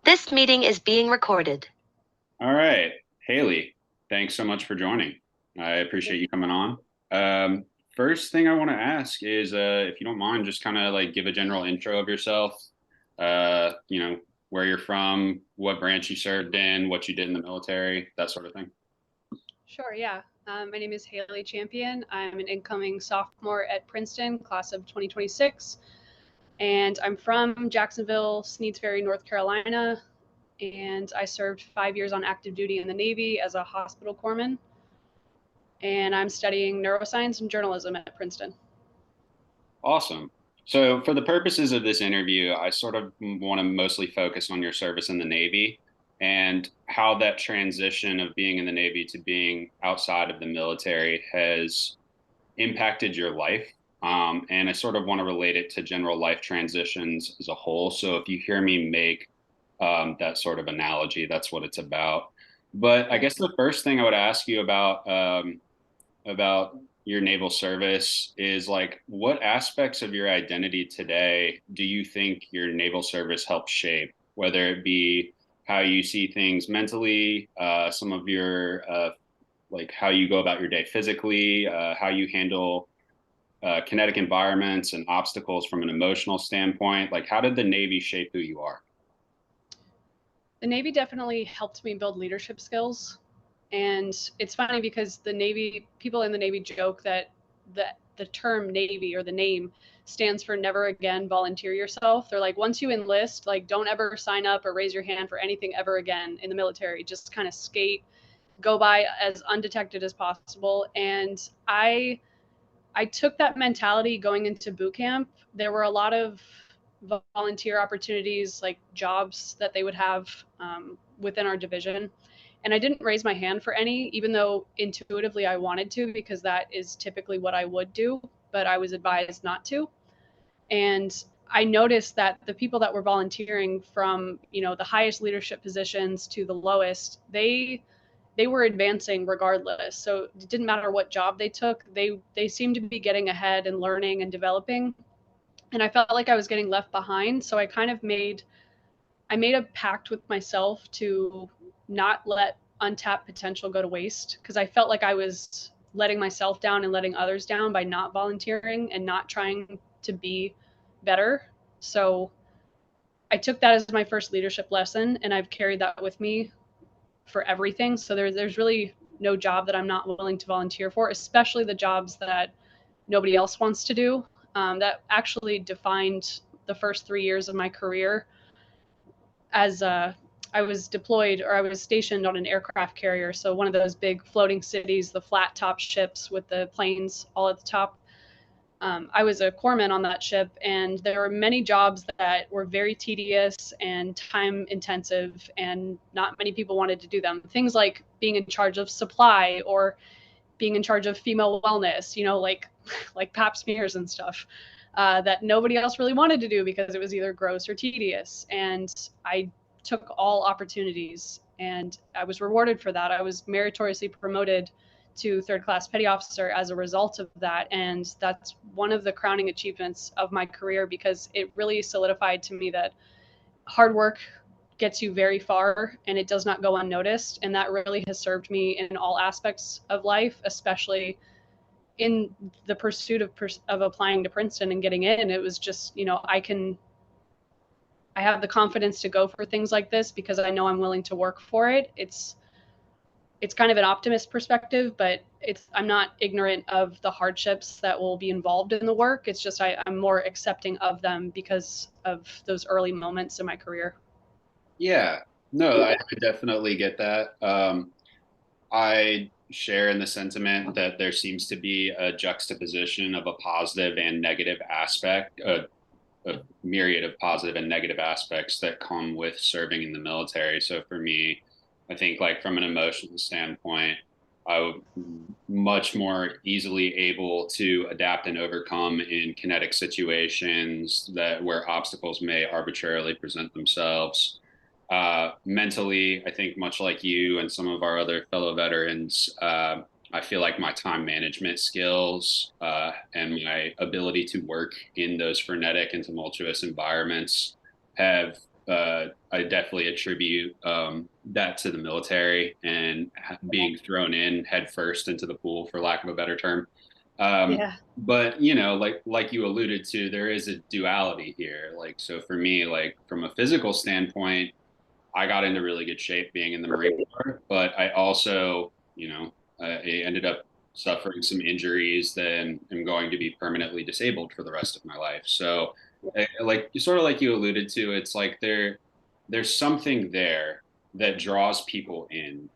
This meeting is being recorded. All right, Haley, thanks so much for joining. I appreciate you coming on. Um, First thing I want to ask is, if you don't mind, just kind of like give a general intro of yourself. Where you're from, what branch you served in, what you did in the military, that sort of thing. Sure, yeah. My name is Haley Champion. I'm an incoming sophomore at Princeton, class of 2026. And I'm from Jacksonville, Sneads Ferry, North Carolina. And I served 5 years on active duty in the Navy as a hospital corpsman. And I'm studying neuroscience and journalism at Princeton. Awesome. So, for the purposes of this interview, I sort of want to mostly focus on your service in the Navy and how that transition of being in the Navy to being outside of the military has impacted your life. And I sort of want to relate it to general life transitions as a whole. So, if you hear me make that sort of analogy, that's what it's about. But I guess the first thing I would ask you about your naval service is like what aspects of your identity today do you think your naval service helps shape, whether it be how you see things mentally, some of your like how you go about your day physically, how you handle kinetic environments and obstacles from an emotional standpoint. Like, how did the Navy shape who you are? The Navy definitely helped me build leadership skills. And it's funny because the Navy, people in the Navy joke that the term Navy or the name stands for never again volunteer yourself. They're like, once you enlist, like don't ever sign up or raise your hand for anything ever again in the military. Just kind of skate, go by as undetected as possible. And I took that mentality going into boot camp. There were a lot of volunteer opportunities, like jobs that they would have within our division. And I didn't raise my hand for any, even though intuitively I wanted to, because that is typically what I would do, but I was advised not to. And I noticed that the people that were volunteering from, the highest leadership positions to the lowest, they were advancing regardless. So it didn't matter what job they took. They seemed to be getting ahead and learning and developing. And I felt like I was getting left behind. So I made a pact with myself to not let untapped potential go to waste because I felt like I was letting myself down and letting others down by not volunteering and not trying to be better. So I took that as my first leadership lesson and I've carried that with me for everything. So there's really no job that I'm not willing to volunteer for, especially the jobs that nobody else wants to do. That actually defined the first 3 years of my career as I was deployed or I was stationed on an aircraft carrier. So one of those big floating cities, the flat top ships with the planes all at the top. I was a corpsman on that ship, and there were many jobs that were very tedious and time intensive, and not many people wanted to do them. Things like being in charge of supply or being in charge of female wellness, like pap smears and stuff. That nobody else really wanted to do because it was either gross or tedious. And I took all opportunities and I was rewarded for that. I was meritoriously promoted to third class petty officer as a result of that. And that's one of the crowning achievements of my career because it really solidified to me that hard work gets you very far and it does not go unnoticed. And that really has served me in all aspects of life, especially in the pursuit of applying to Princeton and getting in. It was just, I have the confidence to go for things like this because I know I'm willing to work for it. It's kind of an optimist perspective, but I'm not ignorant of the hardships that will be involved in the work. It's just I'm more accepting of them because of those early moments in my career. Yeah, no, I definitely get that. I share in the sentiment that there seems to be a juxtaposition of a positive and negative aspect, a myriad of positive and negative aspects that come with serving in the military. So for me, I think like from an emotional standpoint, I would much more easily able to adapt and overcome in kinetic situations that where obstacles may arbitrarily present themselves. Mentally, I think much like you and some of our other fellow veterans, I feel like my time management skills and my ability to work in those frenetic and tumultuous environments have I definitely attribute that to the military and being thrown in head first into the pool, for lack of a better term. Yeah. But like you alluded to, there is a duality here. Like, so for me, like from a physical standpoint, I got into really good shape being in the Marine Corps, but I also, I ended up suffering some injuries that am going to be permanently disabled for the rest of my life. So, like sort of like you alluded to, it's like there's something there that draws people in,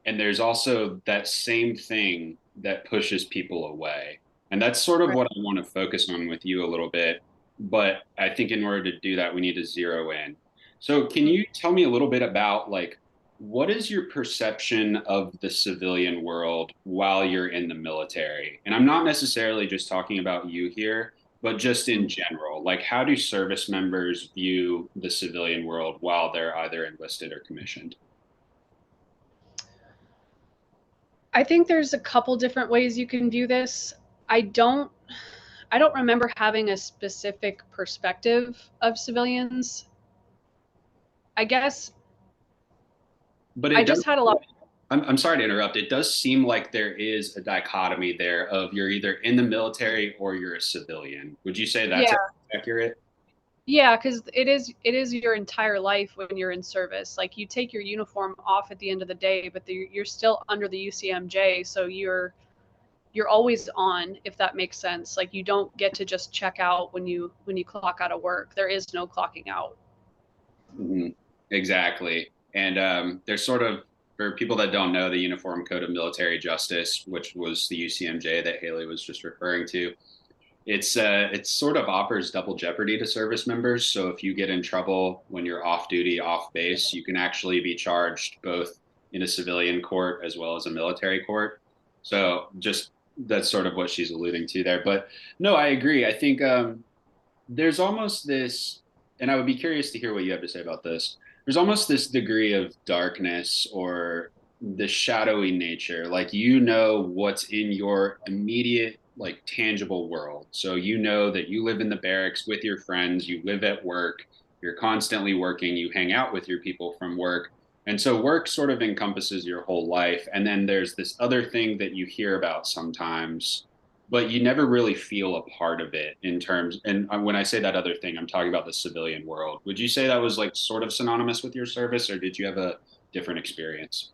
and there's also that same thing that pushes people away. And that's sort of Right. what I want to focus on with you a little bit. But I think in order to do that, we need to zero in. So, can you tell me a little bit about like what is your perception of the civilian world while you're in the military? And I'm not necessarily just talking about you here, but just in general. Like, how do service members view the civilian world while they're either enlisted or commissioned? I think there's a couple different ways you can view this. I don't I don't remember having a specific perspective of civilians. I guess But I it does. just had a lot. I'm sorry to interrupt. It does seem like there is a dichotomy there of you're either in the military or you're a civilian. Would you say that's Yeah. accurate? Yeah, because it is your entire life when you're in service. Like you take your uniform off at the end of the day, but you're still under the UCMJ, so you're always on, if that makes sense. Like you don't get to just check out when you clock out of work. There is no clocking out. Mhm. Exactly. And there's sort of, for people that don't know, the Uniform Code of Military Justice, which was the UCMJ that Haley was just referring to. It sort of offers double jeopardy to service members. So if you get in trouble when you're off duty, off base, you can actually be charged both in a civilian court as well as a military court. So just that's sort of what she's alluding to there. But no, I agree. I think there's almost this, and I would be curious to hear what you have to say about this. There's almost this degree of darkness or the shadowy nature, like what's in your immediate, like tangible world. So you know that you live in the barracks with your friends, you live at work, you're constantly working, you hang out with your people from work. And so work sort of encompasses your whole life. And then there's this other thing that you hear about sometimes, but you never really feel a part of it in terms. And when I say that other thing, I'm talking about the civilian world. Would you say that was like sort of synonymous with your service, or did you have a different experience?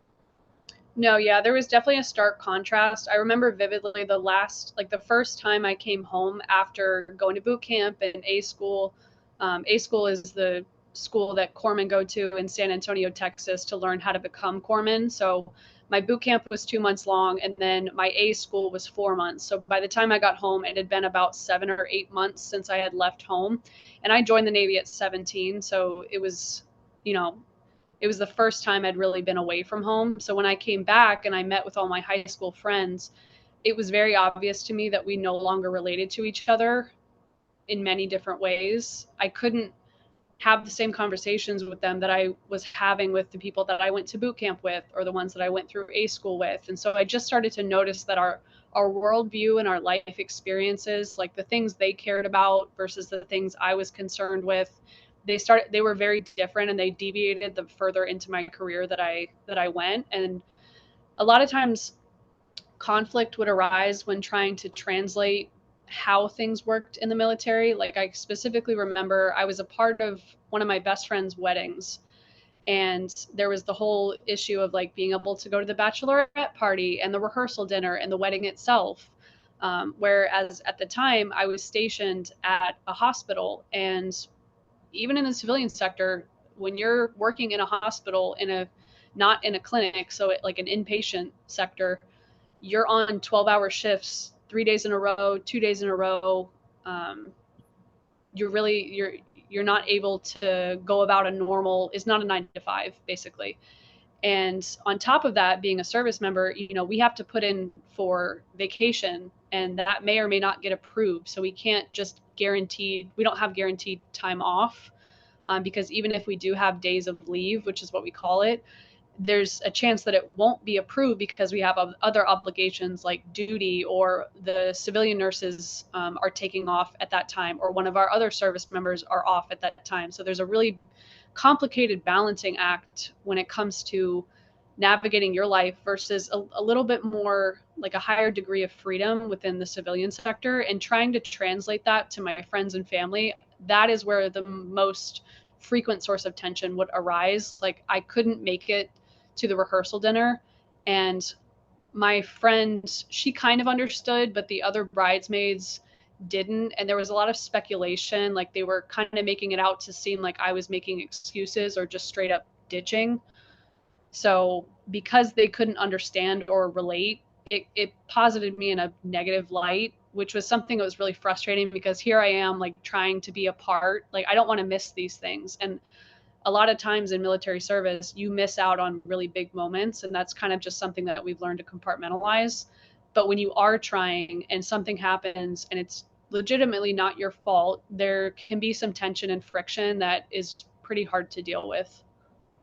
No, yeah, there was definitely a stark contrast. I remember vividly the first time I came home after going to boot camp and A school. A school is the school that corpsmen go to in San Antonio, Texas, to learn how to become corpsmen. So my boot camp was 2 months long, and then my A school was 4 months. So by the time I got home, it had been about 7 or 8 months since I had left home, and I joined the Navy at 17. So you know, it was the first time I'd really been away from home. So when I came back and I met with all my high school friends, it was very obvious to me that we no longer related to each other in many different ways. I couldn't have the same conversations with them that I was having with the people that I went to boot camp with or the ones that I went through A school with. And so I just started to notice that our worldview and our life experiences, like the things they cared about versus the things I was concerned with, they were very different, and they deviated the further into my career that I went. And a lot of times conflict would arise when trying to translate how things worked in the military. Like I specifically remember I was a part of one of my best friend's weddings, and there was the whole issue of like being able to go to the bachelorette party and the rehearsal dinner and the wedding itself. Whereas at the time I was stationed at a hospital, and even in the civilian sector, when you're working in a hospital not in a clinic, so like an inpatient sector, you're on 12-hour shifts, 3 days in a row, 2 days in a row. Um, you're not able to go about a normal. It's not a 9 to 5 basically. And on top of that, being a service member, we have to put in for vacation, and that may or may not get approved. So we don't have guaranteed time off, because even if we do have days of leave, which is what we call it, there's a chance that it won't be approved because we have other obligations like duty, or the civilian nurses are taking off at that time, or one of our other service members are off at that time. So there's a really complicated balancing act when it comes to navigating your life versus a little bit more like a higher degree of freedom within the civilian sector, and trying to translate that to my friends and family. That is where the most frequent source of tension would arise. Like, I couldn't make it to the rehearsal dinner, and my friend, she kind of understood, but the other bridesmaids didn't. And there was a lot of speculation. Like, they were kind of making it out to seem like I was making excuses or just straight up ditching. So because they couldn't understand or relate, it posited me in a negative light, which was something that was really frustrating, because here I am, like, trying to be a part. Like, I don't want to miss these things. And a lot of times in military service, you miss out on really big moments. And that's kind of just something that we've learned to compartmentalize. But when you are trying and something happens and it's legitimately not your fault, there can be some tension and friction that is pretty hard to deal with.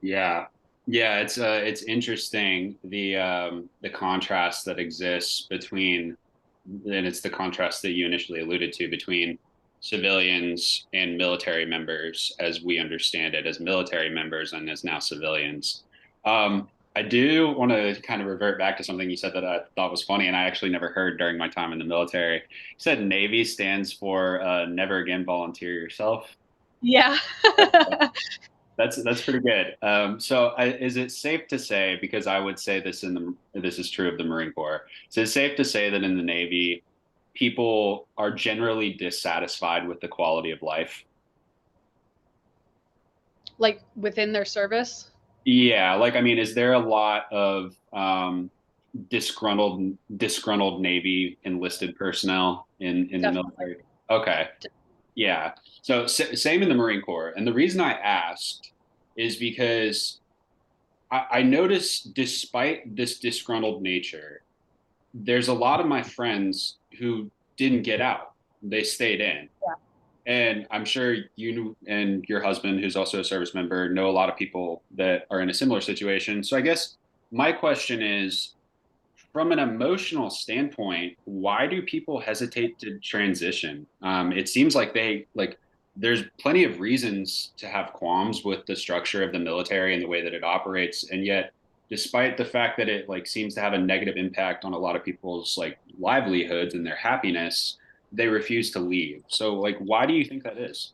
Yeah. Yeah, it's interesting the contrast that exists between, and it's the contrast that you initially alluded to, between civilians and military members as we understand it, as military members and as now civilians. I do want to kind of revert back to something you said that I thought was funny, and I actually never heard during my time in the military. You said Navy stands for Never Again Volunteer Yourself. Yeah. That's pretty good. Is it safe to say, because I would say this is true of the Marine Corps, is it safe to say that in the Navy, people are generally dissatisfied with the quality of life? Like, within their service? Yeah, like I mean, is there a lot of disgruntled Navy enlisted personnel in the Definitely. military? Okay. Yeah. So same in the Marine Corps. And the reason I asked is because I noticed, despite this disgruntled nature, there's a lot of my friends who didn't get out. They stayed in. Yeah. And I'm sure you and your husband, who's also a service member, know a lot of people that are in a similar situation. So I guess my question is, from an emotional standpoint, why do people hesitate to transition? It seems like there's plenty of reasons to have qualms with the structure of the military and the way that it operates, and yet, despite the fact that it like seems to have a negative impact on a lot of people's like livelihoods and their happiness, they refuse to leave. So, like, why do you think that is?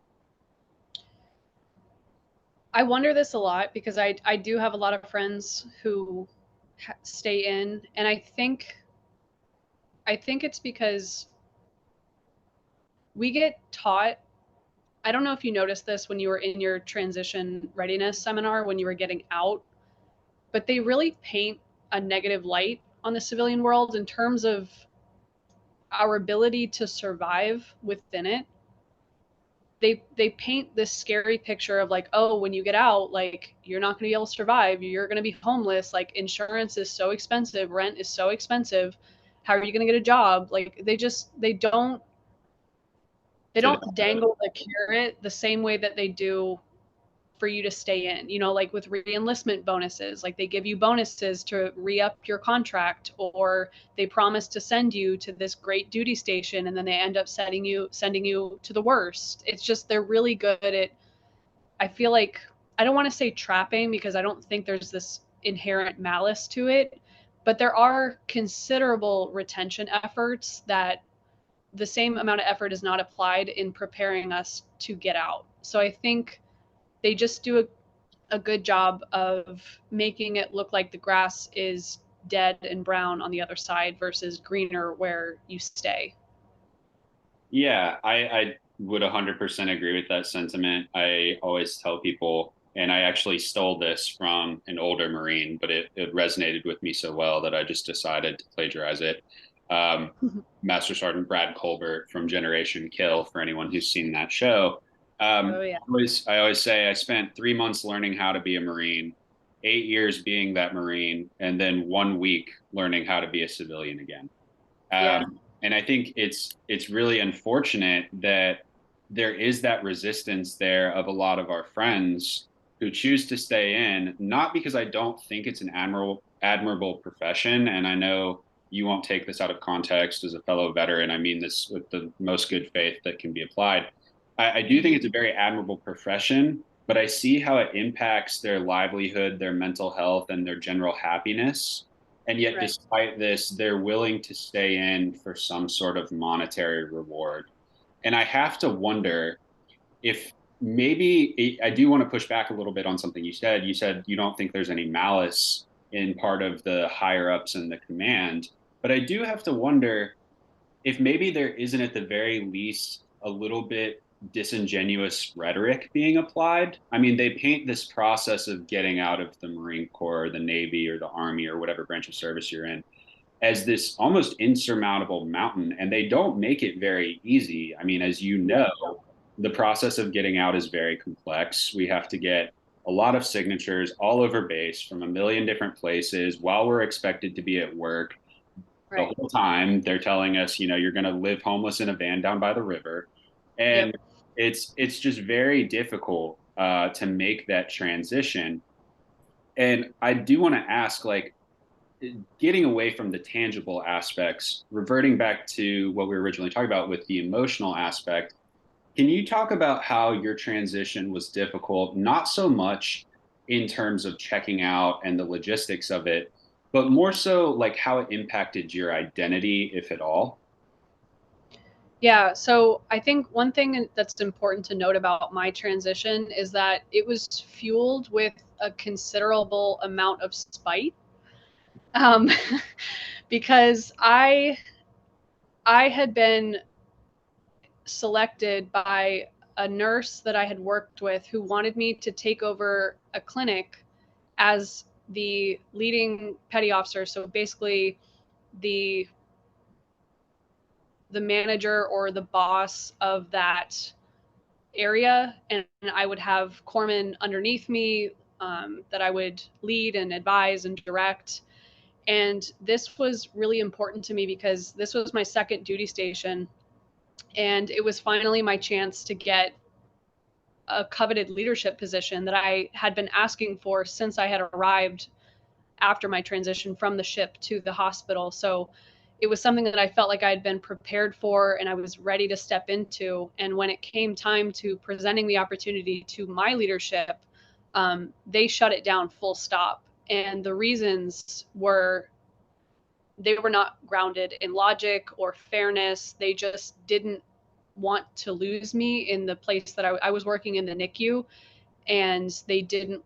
I wonder this a lot, because I do have a lot of friends who stay in, and I think it's because we get taught. I don't know if you noticed this when you were in your transition readiness seminar when you were getting out, but they really paint a negative light on the civilian world in terms of our ability to survive within it. They paint this scary picture of, like, oh, when you get out, like, you're not going to be able to survive, you're going to be homeless, like, insurance is so expensive, rent is so expensive, how are you going to get a job? Like, they So, don't dangle the carrot the same way that they do for you to stay in, like with re-enlistment bonuses. Like, they give you bonuses to re-up your contract, or they promise to send you to this great duty station, and then they end up sending you to the worst. It's just, they're really good at, I feel like, I don't want to say trapping, because I don't think there's this inherent malice to it, but there are considerable retention efforts that the same amount of effort is not applied in preparing us to get out. So I think they just do a good job of making it look like the grass is dead and brown on the other side versus greener where you stay. yeah, I would 100% agree with that sentiment. I always tell people, and I actually stole this from an older Marine, but it resonated with me so well that I just decided to plagiarize it. Um, Master Sergeant Brad Colbert from Generation Kill, for anyone who's seen that show. Oh yeah. I always say I spent 3 months learning how to be a Marine, 8 years being that Marine, and then 1 week learning how to be a civilian again. Yeah. And I think it's really unfortunate that there is that resistance there of a lot of our friends who choose to stay in, not because I don't think it's an admirable profession. And I know you won't take this out of context as a fellow veteran. I mean this with the most good faith that can be applied. I do think it's a very admirable profession, but I see how it impacts their livelihood, their mental health, and their general happiness. And yet, Right. despite this, they're willing to stay in for some sort of monetary reward. And I have to wonder if maybe I do want to push back a little bit on something you said. You said you don't think there's any malice in part of the higher ups in the command, but I do have to wonder if maybe there isn't at the very least a little bit disingenuous rhetoric being applied. I mean, they paint this process of getting out of the Marine Corps or the Navy or the Army or whatever branch of service you're in as this almost insurmountable mountain, and they don't make it very easy. I mean, as you know, the process of getting out is very complex. We have to get a lot of signatures all over base from a million different places while we're expected to be at work the Right. whole time. They're telling us, you're going to live homeless in a van down by the river, and Yep. it's just very difficult to make that transition. And I do want to ask, like, getting away from the tangible aspects, reverting back to what we were originally talking about with the emotional aspect, can you talk about how your transition was difficult, not so much in terms of checking out and the logistics of it, but more so like how it impacted your identity, if at all? Yeah, so I think one thing that's important to note about my transition is that it was fueled with a considerable amount of spite, um, because I had been selected by a nurse that I had worked with who wanted me to take over a clinic as the leading petty officer. So basically, the the manager or the boss of that area, and I would have corpsmen underneath me that I would lead and advise and direct. And this was really important to me because this was my second duty station, and it was finally my chance to get a coveted leadership position that I had been asking for since I had arrived after my transition from the ship to the hospital. So it was something that I felt like I had been prepared for and I was ready to step into. And when it came time to presenting the opportunity to my leadership, they shut it down full stop. And the reasons were they were not grounded in logic or fairness. They just didn't want to lose me in the place that I was working in the NICU, and they didn't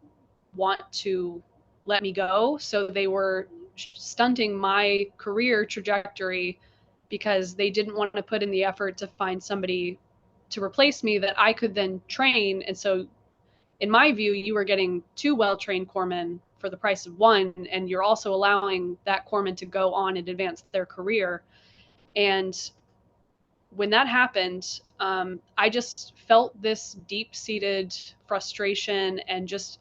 want to let me go. So they were stunting my career trajectory because they didn't want to put in the effort to find somebody to replace me that I could then train. And so, in my view, you were getting two well trained corpsmen for the price of one, and you're also allowing that corpsman to go on and advance their career. And when that happened, I just felt this deep seated frustration and just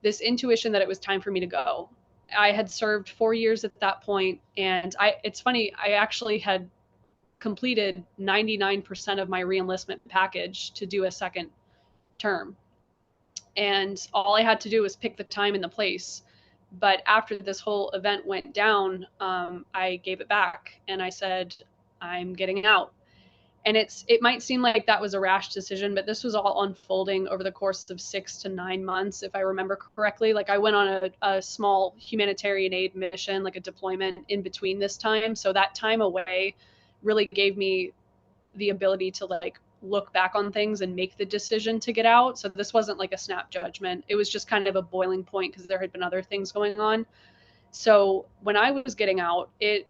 this intuition that it was time for me to go. I had served 4 years at that point, and it's funny, I actually had completed 99% of my reenlistment package to do a second term. And all I had to do was pick the time and the place. But after this whole event went down, I gave it back and I said, I'm getting out. And it might seem like that was a rash decision, but this was all unfolding over the course of 6 to 9 months, if I remember correctly. Like I went on a small humanitarian aid mission, like a deployment in between this time. So that time away really gave me the ability to like look back on things and make the decision to get out. So this wasn't like a snap judgment. It was just kind of a boiling point because there had been other things going on. So when I was getting out, it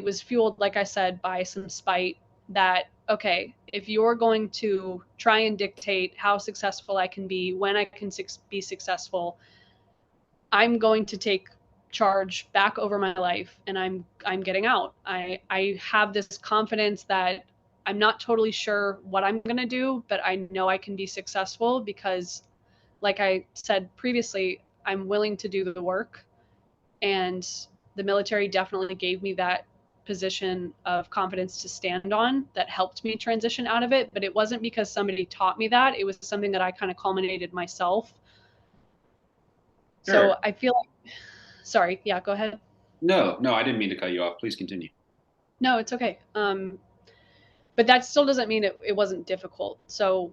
was fueled, like I said, by some spite that, okay, if you're going to try and dictate how successful I can be, when I can be successful, I'm going to take charge back over my life and I'm getting out. I have this confidence that I'm not totally sure what I'm going to do, but I know I can be successful because like I said previously, I'm willing to do the work, and the military definitely gave me that position of confidence to stand on that helped me transition out of it. But it wasn't because somebody taught me that. It was something that I kind of culminated myself. Sure. So I feel like, sorry, yeah, go ahead. No, no, I didn't mean to cut you off. Please continue. No, it's okay. But that still doesn't mean it wasn't difficult. So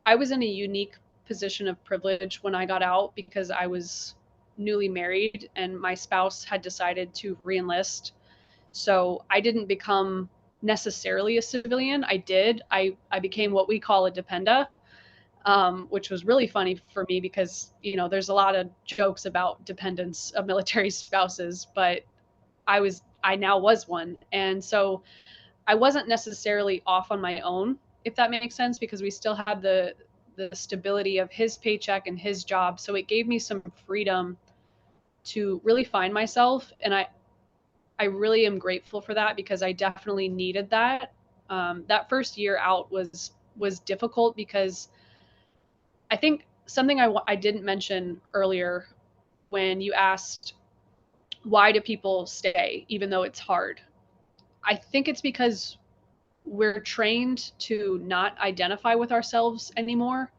I was in a unique position of privilege when I got out because I was newly married and my spouse had decided to re-enlist. So I didn't become necessarily a civilian. I became what we call a dependa, which was really funny for me because, you know, there's a lot of jokes about dependents of military spouses, but I now was one. And so I wasn't necessarily off on my own, if that makes sense, because we still had the stability of his paycheck and his job. So it gave me some freedom to really find myself. And I really am grateful for that because I definitely needed that. That first year out was difficult because I think something I didn't mention earlier when you asked why do people stay even though it's hard. I think it's because we're trained to not identify with ourselves anymore,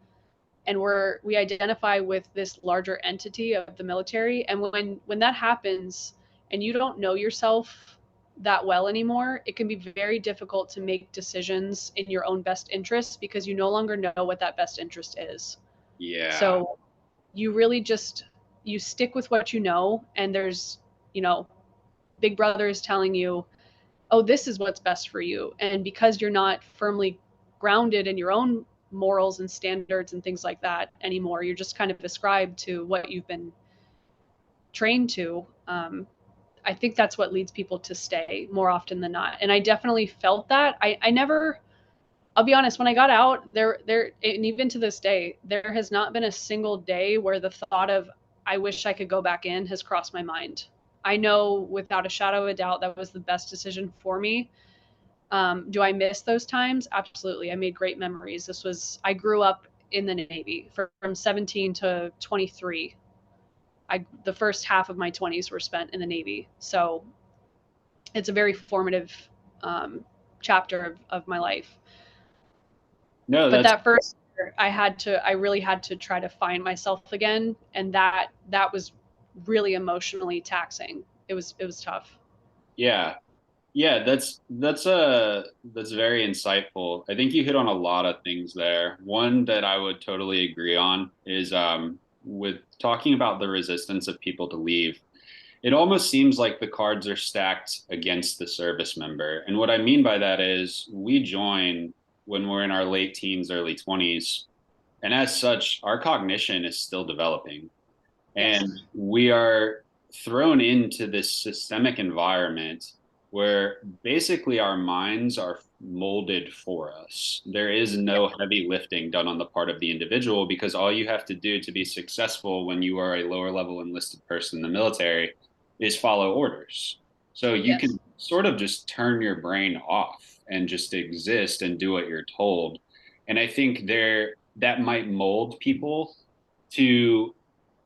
and we identify with this larger entity of the military. And when that happens and you don't know yourself that well anymore, it can be very difficult to make decisions in your own best interest because you no longer know what that best interest is. Yeah. So you really just you stick with what you know, and there's, you know, big brother is telling you, oh, this is what's best for you. And because you're not firmly grounded in your own morals and standards and things like that anymore, you're just kind of ascribed to what you've been trained to. I think that's what leads people to stay more often than not. And I definitely felt that. I never, I'll be honest, when I got out there, and even to this day, there has not been a single day where the thought of, I wish I could go back in has crossed my mind. I know without a shadow of a doubt that was the best decision for me. Do I miss those times? Absolutely. I made great memories. I grew up in the Navy from 17 to 23. The first half of my 20s were spent in the Navy. So it's a very formative chapter of my life. No, But that first year, I really had to try to find myself again. And that was really emotionally taxing. It was tough. yeah. Yeah, that's very insightful. I think you hit on a lot of things there. One that I would totally agree on is with talking about the resistance of people to leave. It almost seems like the cards are stacked against the service member. And what I mean by that is we join when we're in our late teens, early 20s, and as such, our cognition is still developing. Yes. And we are thrown into this systemic environment where basically our minds are molded for us. There is no heavy lifting done on the part of the individual because all you have to do to be successful when you are a lower level enlisted person in the military is follow orders. So you Yes. can sort of just turn your brain off and just exist and do what you're told. And I think that might mold people to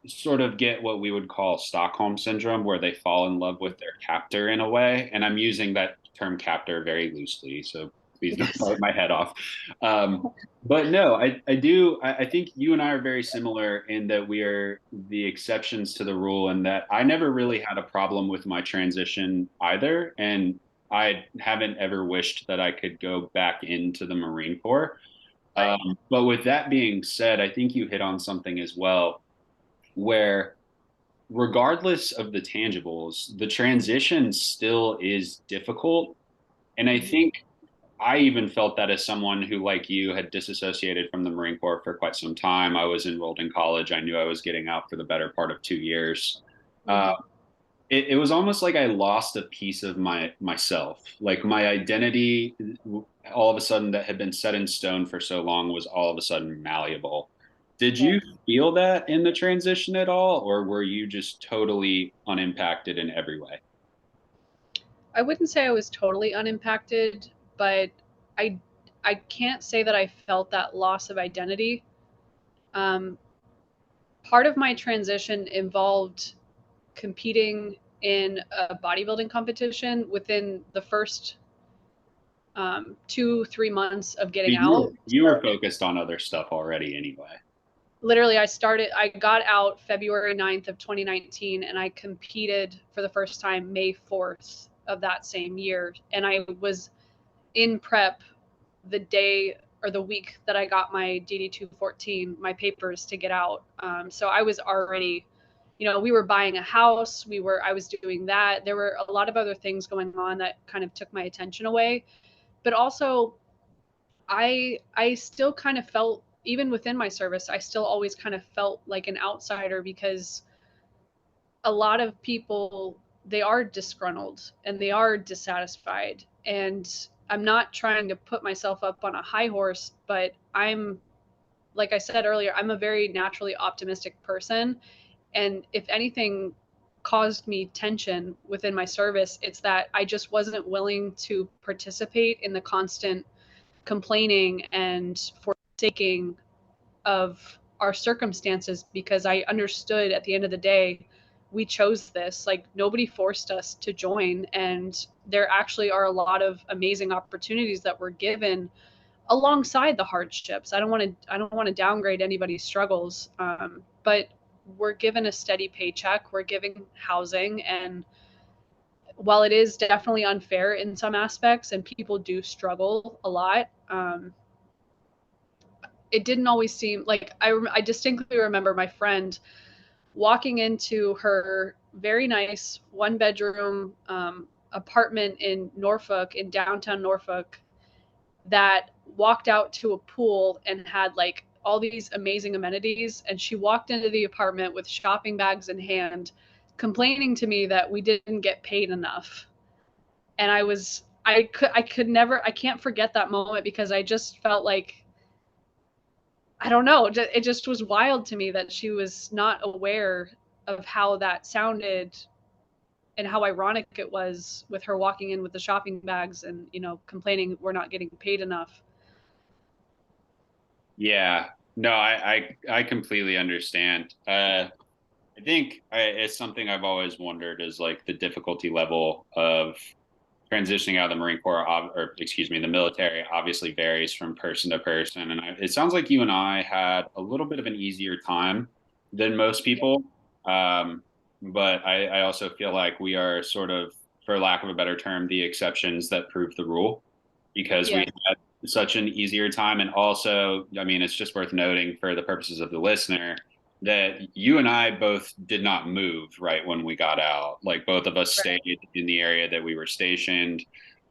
sort of get what we would call Stockholm syndrome, where they fall in love with their captor in a way. And I'm using that term captor very loosely, so please don't bite my head off. But no, I do. I think you and I are very similar in that we are the exceptions to the rule, and that I never really had a problem with my transition either. And I haven't ever wished that I could go back into the Marine Corps. But with that being said, I think you hit on something as well where regardless of the tangibles, the transition still is difficult. And I think I even felt that as someone who, like you, had disassociated from the Marine Corps for quite some time. I was enrolled in college. I knew I was getting out for the better part of 2 years. It was almost like I lost a piece of myself. Like my identity, all of a sudden, that had been set in stone for so long was all of a sudden malleable. Did you feel that in the transition at all, or were you just totally unimpacted in every way? I wouldn't say I was totally unimpacted, but I I can't say that I felt that loss of identity. Um, Part of my transition involved competing in a bodybuilding competition within the first 2-3 months of getting out. You were focused on other stuff already anyway. Literally, I got out February 9th of 2019, and I competed for the first time May 4th of that same year. And I was in prep the day or the week that I got my DD 214, my papers to get out. So I was already, we were buying a house. I was doing that. There were a lot of other things going on that kind of took my attention away. But also, I still kind of felt, even within my service, I still always kind of felt like an outsider, because a lot of people, they are disgruntled and they are dissatisfied. And I'm not trying to put myself up on a high horse, but like I said earlier, I'm a very naturally optimistic person. And if anything caused me tension within my service, it's that I just wasn't willing to participate in the constant complaining and forsaking of our circumstances, because I understood at the end of the day, we chose this. Like, nobody forced us to join, and there actually are a lot of amazing opportunities that we're given alongside the hardships. I don't want to downgrade anybody's struggles, but we're given a steady paycheck, we're given housing, and while it is definitely unfair in some aspects and people do struggle a lot, it didn't always seem like I distinctly remember my friend walking into her very nice 1-bedroom apartment in Norfolk, in downtown Norfolk, that walked out to a pool and had like all these amazing amenities. And she walked into the apartment with shopping bags in hand, complaining to me that we didn't get paid enough. And I could never, I can't forget that moment, because I just felt like, I don't know, it just was wild to me that she was not aware of how that sounded and how ironic it was, with her walking in with the shopping bags and, complaining we're not getting paid enough. Yeah, no, I completely understand. I think it's something I've always wondered, is like the difficulty level of transitioning out of the Marine Corps, or excuse me, the military, obviously varies from person to person. And it sounds like you and I had a little bit of an easier time than most people. But I also feel like we are sort of, for lack of a better term, the exceptions that prove the rule, because we had such an easier time. And also, I mean, it's just worth noting for the purposes of the listener that you and I both did not move right when we got out. Like, both of us stayed in the area that we were stationed.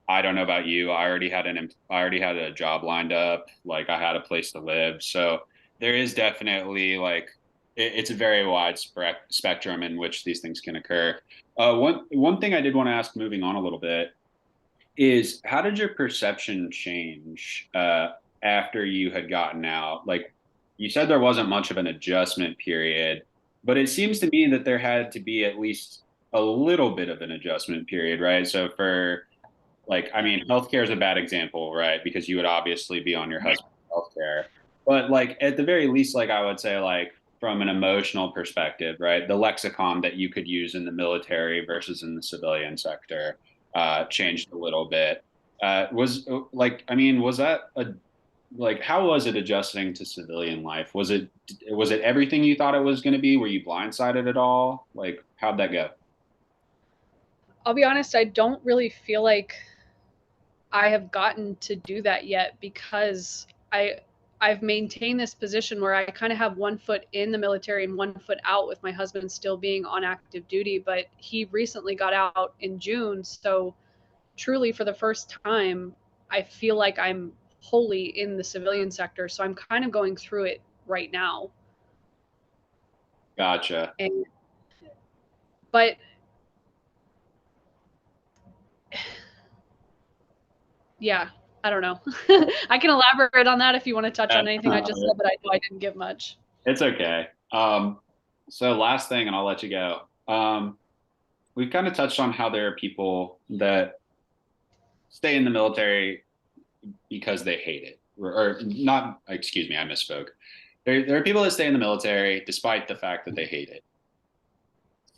I don't know about you. I already had a job lined up. Like, I had a place to live. So there is definitely like, it's a very wide spectrum in which these things can occur. One thing I did want to ask, moving on a little bit, is how did your perception change after you had gotten out? Like, you said there wasn't much of an adjustment period, but it seems to me that there had to be at least a little bit of an adjustment period, right? So for, like, I mean, healthcare is a bad example, right? Because you would obviously be on your husband's healthcare. But like, at the very least, like, I would say, like, from an emotional perspective, right? The lexicon that you could use in the military versus in the civilian sector changed a little bit. Was like, I mean, was that like, how was it adjusting to civilian life? Was it everything you thought it was going to be? Were you blindsided at all? Like, how'd that go? I'll be honest, I don't really feel like I have gotten to do that yet, because I've maintained this position where I kind of have one foot in the military and one foot out, with my husband still being on active duty, but he recently got out in June. So truly, for the first time, I feel like I'm wholly in the civilian sector. So I'm kind of going through it right now. Gotcha. But yeah, I don't know. I can elaborate on that if you want to touch on anything I just said, but I know I didn't give much. It's okay. So last thing, and I'll let you go. We've kind of touched on how there are people that stay in the military because they hate it, or not, excuse me, I misspoke. There are people that stay in the military despite the fact that they hate it.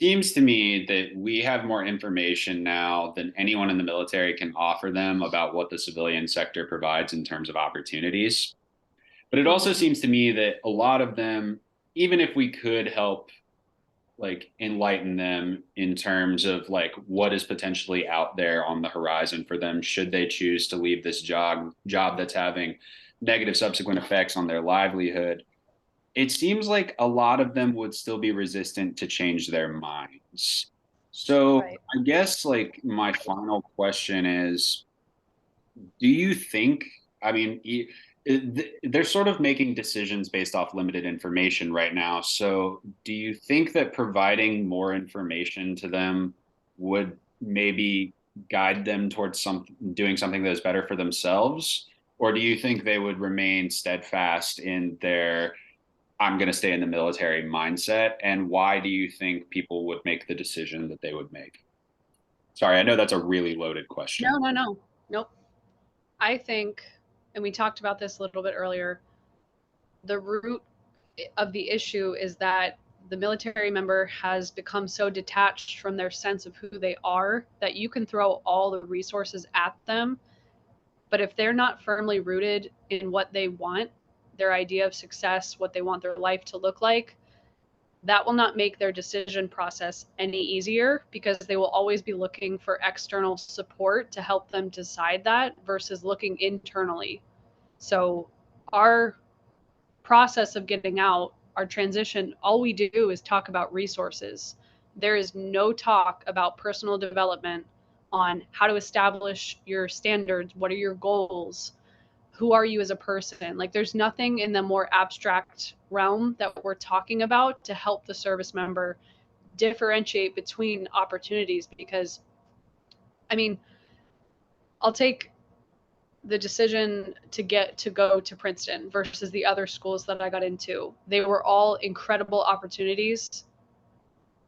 Seems to me that we have more information now than anyone in the military can offer them about what the civilian sector provides in terms of opportunities. But it also seems to me that a lot of them, even if we could help like enlighten them in terms of like what is potentially out there on the horizon for them, should they choose to leave this job that's having negative subsequent effects on their livelihood, it seems like a lot of them would still be resistant to change their minds. So Right. I guess like my final question is, do you think, I mean, they're sort of making decisions based off limited information right now. So do you think that providing more information to them would maybe guide them towards doing something that is better for themselves? Or do you think they would remain steadfast in their I'm going to stay in the military mindset? And why do you think people would make the decision that they would make? Sorry, I know that's a really loaded question. No. Nope. I think, and we talked about this a little bit earlier, the root of the issue is that the military member has become so detached from their sense of who they are that you can throw all the resources at them. But if they're not firmly rooted in what they want, their idea of success, what they want their life to look like, that will not make their decision process any easier because they will always be looking for external support to help them decide that versus looking internally. So, our process of getting out, our transition, all we do is talk about resources. There is no talk about personal development on how to establish your standards, what are your goals, who are you as a person. Like there's nothing in the more abstract realm that we're talking about to help the service member differentiate between opportunities. Because I mean, I'll take the decision to go to Princeton versus the other schools that I got into. They were all incredible opportunities,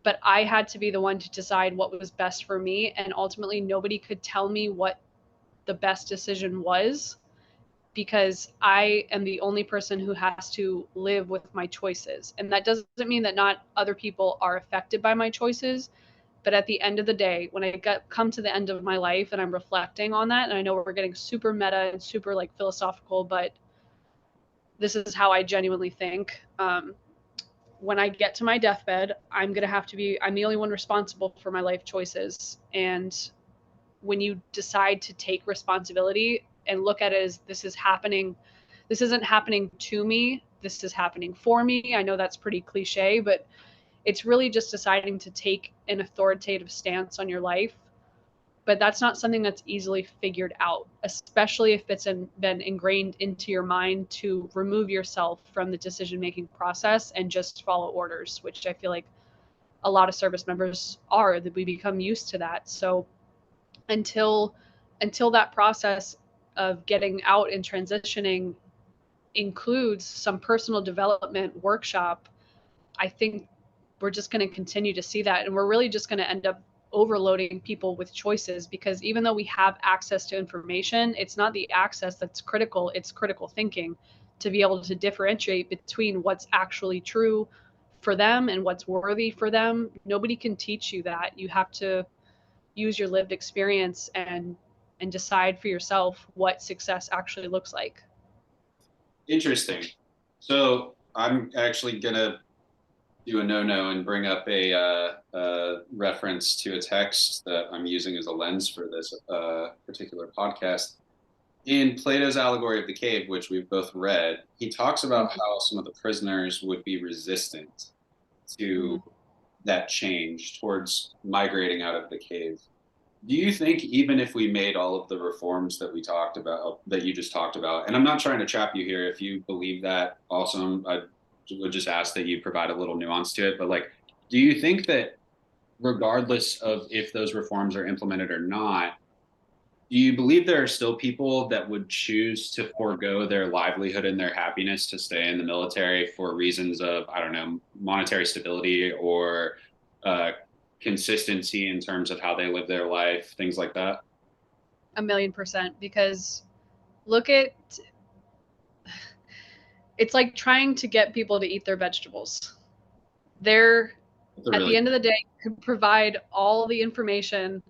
but I had to be the one to decide what was best for me, and ultimately nobody could tell me what the best decision was because I am the only person who has to live with my choices. And that doesn't mean that not other people are affected by my choices, but at the end of the day, when I come to the end of my life and I'm reflecting on that, and I know we're getting super meta and super like philosophical, but this is how I genuinely think. When I get to my deathbed, I'm the only one responsible for my life choices. And when you decide to take responsibility and look at it as this isn't happening to me, this is happening for me. I know that's pretty cliche, but it's really just deciding to take an authoritative stance on your life. But that's not something that's easily figured out, especially if it's been ingrained into your mind to remove yourself from the decision making process and just follow orders, which I feel like a lot of service members are, that we become used to that. So until that process of getting out and transitioning includes some personal development workshop, I think we're just going to continue to see that. And we're really just going to end up overloading people with choices because even though we have access to information, it's not the access that's critical, it's critical thinking to be able to differentiate between what's actually true for them and what's worthy for them. Nobody can teach you that. You have to use your lived experience and decide for yourself what success actually looks like. Interesting. So I'm actually gonna do a no-no and bring up a reference to a text that I'm using as a lens for this particular podcast. In Plato's Allegory of the Cave, which we've both read, he talks about how some of the prisoners would be resistant to that change towards migrating out of the cave. Do you think even if we made all of the reforms that we talked about, that you just talked about, and I'm not trying to trap you here, if you believe that, awesome. I would just ask that you provide a little nuance to it. But like, do you think that regardless of if those reforms are implemented or not, do you believe there are still people that would choose to forego their livelihood and their happiness to stay in the military for reasons of, I don't know, monetary stability or uh, consistency in terms of how they live their life, things like that? 1,000,000%, because look at, it's like trying to get people to eat their vegetables. They're at the end of the day could provide all the information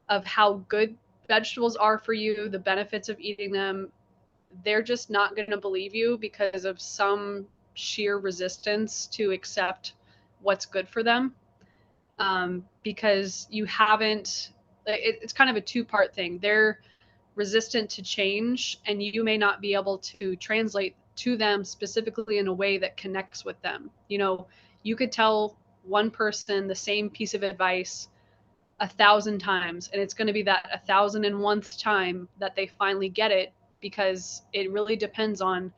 of how good vegetables are for you, the benefits of eating them. They're just not going to believe you because of some sheer resistance to accept what's good for them. Because you haven't, it's kind of a two-part thing. resistant to change, and you may not be able to translate to them specifically in a way that connects with them. You know, you could tell one person the same piece of advice 1,000 times, and it's going to be that 1,001th time that they finally get it, because it really depends on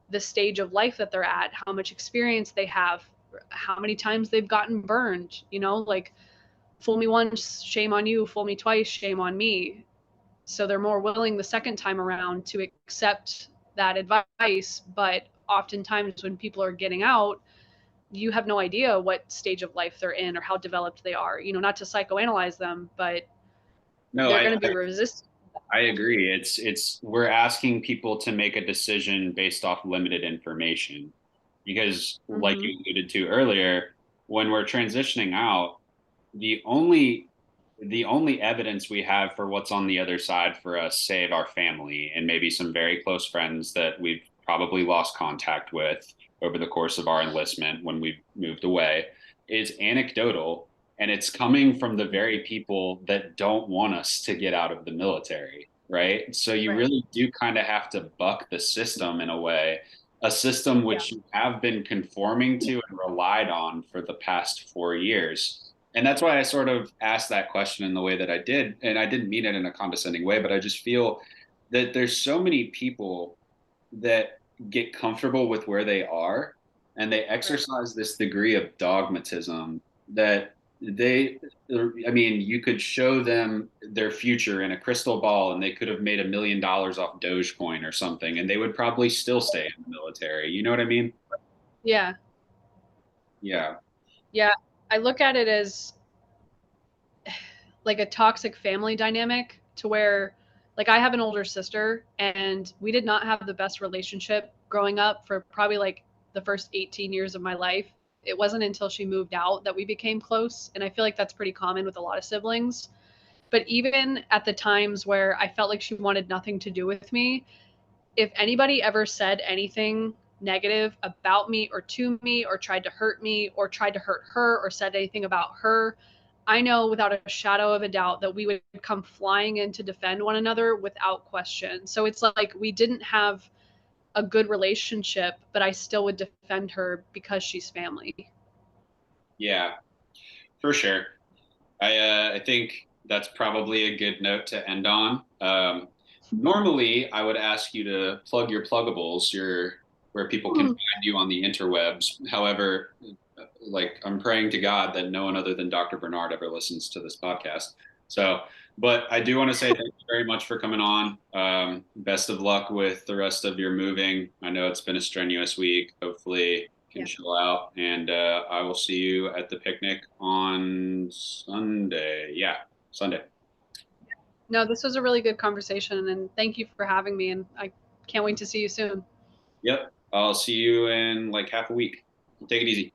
the stage of life that they're at, how much experience they have, how many times they've gotten burned. You know, like, fool me once, shame on you, fool me twice, shame on me. So they're more willing the second time around to accept that advice. But oftentimes when people are getting out, you have no idea what stage of life they're in or how developed they are. You know, not to psychoanalyze them, but No, they're going to be resistant. I agree. It's we're asking people to make a decision based off limited information, because like you alluded to earlier, when we're transitioning out, the only evidence we have for what's on the other side for us, save our family and maybe some very close friends that we've probably lost contact with over the course of our enlistment when we've moved away, is anecdotal, and it's coming from the very people that don't want us to get out of the military, right? So you really do kind of have to buck the system in a way, a system which you have been conforming to and relied on for the past 4 years. And that's why I sort of asked that question in the way that I did. And I didn't mean it in a condescending way, but I just feel that there's so many people that get comfortable with where they are, and they exercise this degree of dogmatism that I mean, you could show them their future in a crystal ball and they could have made $1 million off Dogecoin or something, and they would probably still stay in the military. You know what I mean? Yeah. Yeah. Yeah. I look at it as like a toxic family dynamic, to where, like, I have an older sister and we did not have the best relationship growing up for probably like the first 18 years of my life. It wasn't until she moved out that we became close. And I feel like that's pretty common with a lot of siblings. But even at the times where I felt like she wanted nothing to do with me, if anybody ever said anything negative about me or to me, or tried to hurt me or tried to hurt her or said anything about her, I know without a shadow of a doubt that we would come flying in to defend one another without question. So it's like we didn't have a good relationship, but I still would defend her because she's family. Yeah, for sure. I think that's probably a good note to end on. Normally, I would ask you to plug your pluggables, where people can find you on the interwebs. However, like, I'm praying to God that no one other than Dr. Bernard ever listens to this podcast. So, but I do want to say thank you very much for coming on. Best of luck with the rest of your moving. I know it's been a strenuous week. Hopefully you can chill out, and I will see you at the picnic on Sunday. Yeah, Sunday. No, this was a really good conversation, and thank you for having me, and I can't wait to see you soon. Yep. I'll see you in like half a week. Take it easy.